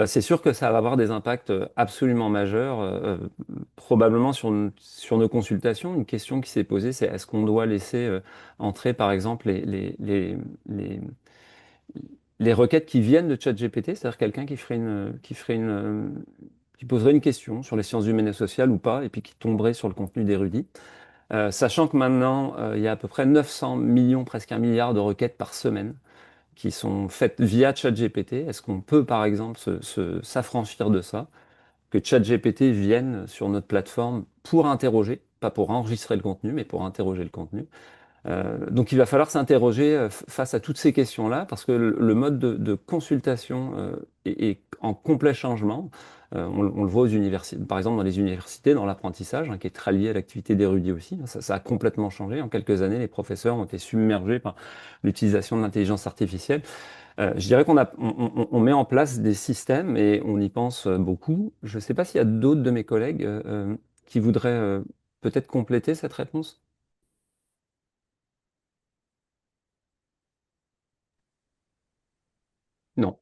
C'est sûr que ça va avoir des impacts absolument majeurs, probablement sur nos consultations. Une question qui s'est posée, c'est est-ce qu'on doit laisser entrer, par exemple, les, les requêtes qui viennent de ChatGPT, c'est-à-dire quelqu'un qui poserait une question sur les sciences humaines et sociales ou pas, et puis qui tomberait sur le contenu d'érudit. Sachant que maintenant, il y a à peu près 900 millions, presque 1 milliard de requêtes par semaine qui sont faites via ChatGPT. Est-ce qu'on peut, par exemple, s'affranchir de ça, que ChatGPT vienne sur notre plateforme pour interroger, pas pour enregistrer le contenu, mais pour interroger le contenu? Donc il va falloir s'interroger face à toutes ces questions-là, parce que le mode de consultation est en complet changement. On le voit aux universités, par exemple dans les universités, dans l'apprentissage, hein, qui est très lié à l'activité d'érudit aussi. Ça a complètement changé. En quelques années, les professeurs ont été submergés par l'utilisation de l'intelligence artificielle. Je dirais on met en place des systèmes et on y pense beaucoup. Je ne sais pas s'il y a d'autres de mes collègues qui voudraient peut-être compléter cette réponse. Non.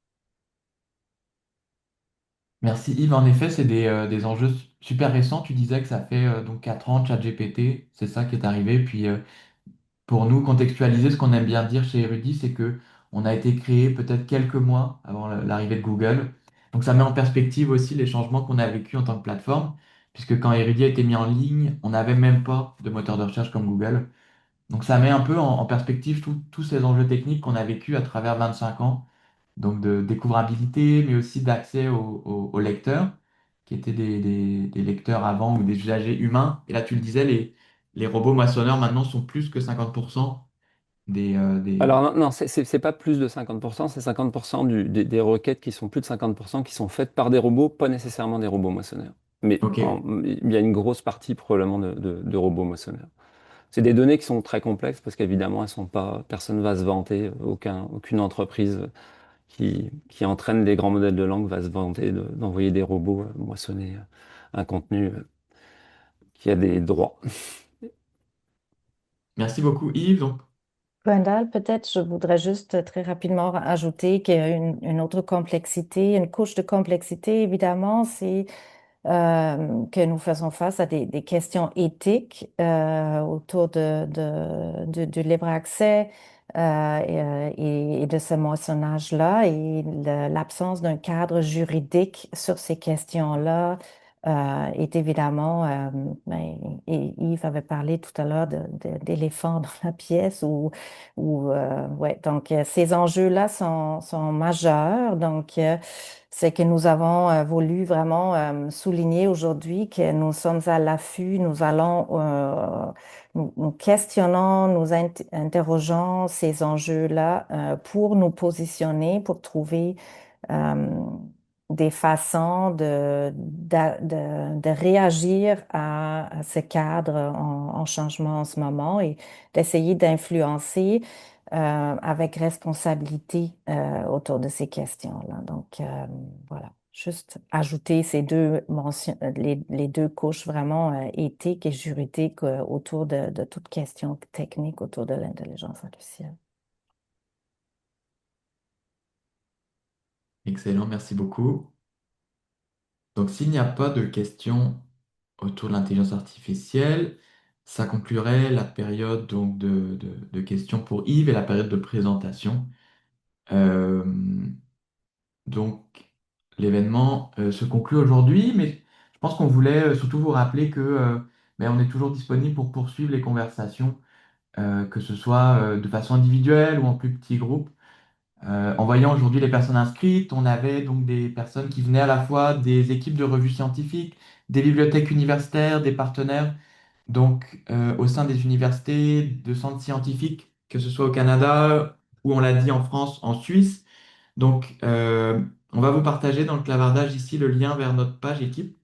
Merci Yves. En effet, c'est des enjeux super récents. Tu disais que ça fait donc 4 ans, ChatGPT, c'est ça qui est arrivé. Puis pour nous contextualiser, ce qu'on aime bien dire chez Erudit, c'est que on a été créé peut-être quelques mois avant l'arrivée de Google. Donc ça met en perspective aussi les changements qu'on a vécu en tant que plateforme, puisque quand Erudit a été mis en ligne, on n'avait même pas de moteur de recherche comme Google. Donc ça met un peu en perspective tous ces enjeux techniques qu'on a vécu à travers 25 ans, donc de découvrabilité, mais aussi d'accès aux lecteurs, qui étaient des lecteurs avant ou des usagers humains. Et là, tu le disais, les robots moissonneurs maintenant sont plus que 50% des... Alors non, non, c'est pas plus de 50%, c'est 50% des requêtes qui sont plus de 50% qui sont faites par des robots, pas nécessairement des robots moissonneurs. Mais Ok, il y a une grosse partie probablement de robots moissonneurs. C'est des données qui sont très complexes parce qu'évidemment, elles sont pas, personne va se vanter, aucune entreprise qui entraîne des grands modèles de langue va se vanter d'envoyer des robots moissonner un contenu qui a des droits. Merci beaucoup Yves. Donc, Gwendal, peut-être je voudrais juste très rapidement ajouter qu'il y a une autre complexité, une couche de complexité, évidemment, c'est que nous faisons face à des questions éthiques autour du libre accès et de ce moissonnage-là et l'absence d'un cadre juridique sur ces questions-là est évidemment, et Yves avait parlé tout à l'heure d'éléphants dans la pièce, ouais, donc ces enjeux-là sont majeurs, donc c'est que nous avons voulu vraiment souligner aujourd'hui que nous sommes à l'affût, nous questionnons, interrogeons ces enjeux-là pour nous positionner, pour trouver euh, des façons de réagir à ce cadre en changement en ce moment et d'essayer d'influencer avec responsabilité autour de ces questions-là. Donc, voilà, juste ajouter ces deux mentions, les deux couches vraiment éthiques et juridiques autour de toute question technique autour de l'intelligence artificielle. excellent, merci beaucoup. Donc, s'il n'y a pas de questions autour de l'intelligence artificielle, ça conclurait la période donc, de questions pour Yves et la période de présentation. Euh, donc, l'événement se conclut aujourd'hui, mais je pense qu'on voulait surtout vous rappeler que ben, on est toujours disponible pour poursuivre les conversations, que ce soit de façon individuelle ou en plus petits groupes. En voyant aujourd'hui les personnes inscrites, on avait donc des personnes qui venaient à la fois des équipes de revues scientifiques, des bibliothèques universitaires, des partenaires, donc au sein des universités, de centres scientifiques, que ce soit au Canada ou on l'a dit en France, en Suisse. Donc on va vous partager dans le clavardage ici le lien vers notre page équipe.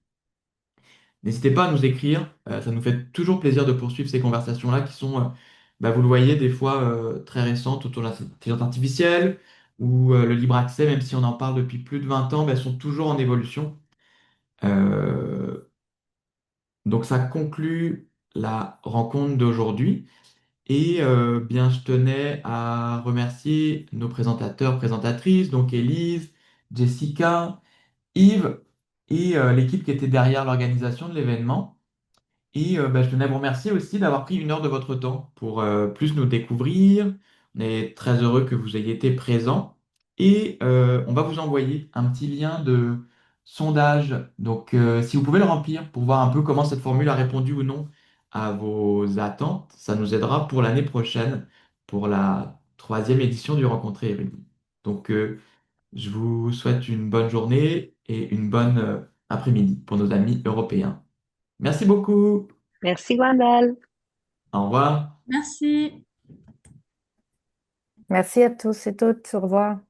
N'hésitez pas à nous écrire, ça nous fait toujours plaisir de poursuivre ces conversations-là qui sont, bah, vous le voyez, des fois très récentes autour de l'intelligence artificielle ou le libre accès, même si on en parle depuis plus de 20 ans, bah, elles sont toujours en évolution. Euh, donc ça conclut la rencontre d'aujourd'hui et bien je tenais à remercier nos présentateurs, présentatrices, donc Élise, Jessica, Yves et l'équipe qui était derrière l'organisation de l'événement. Et bah, je tenais à vous remercier aussi d'avoir pris une heure de votre temps pour plus nous découvrir. On est très heureux que vous ayez été présents. Et on va vous envoyer un petit lien de sondage. Donc, si vous pouvez le remplir pour voir un peu comment cette formule a répondu ou non à vos attentes, ça nous aidera pour l'année prochaine, pour la troisième édition du Rencontrer Érudit. Donc, je vous souhaite une bonne journée et une bonne après-midi pour nos amis européens. Merci beaucoup. Merci, Gwendal. Au revoir. Merci. Merci à tous et toutes. Au revoir.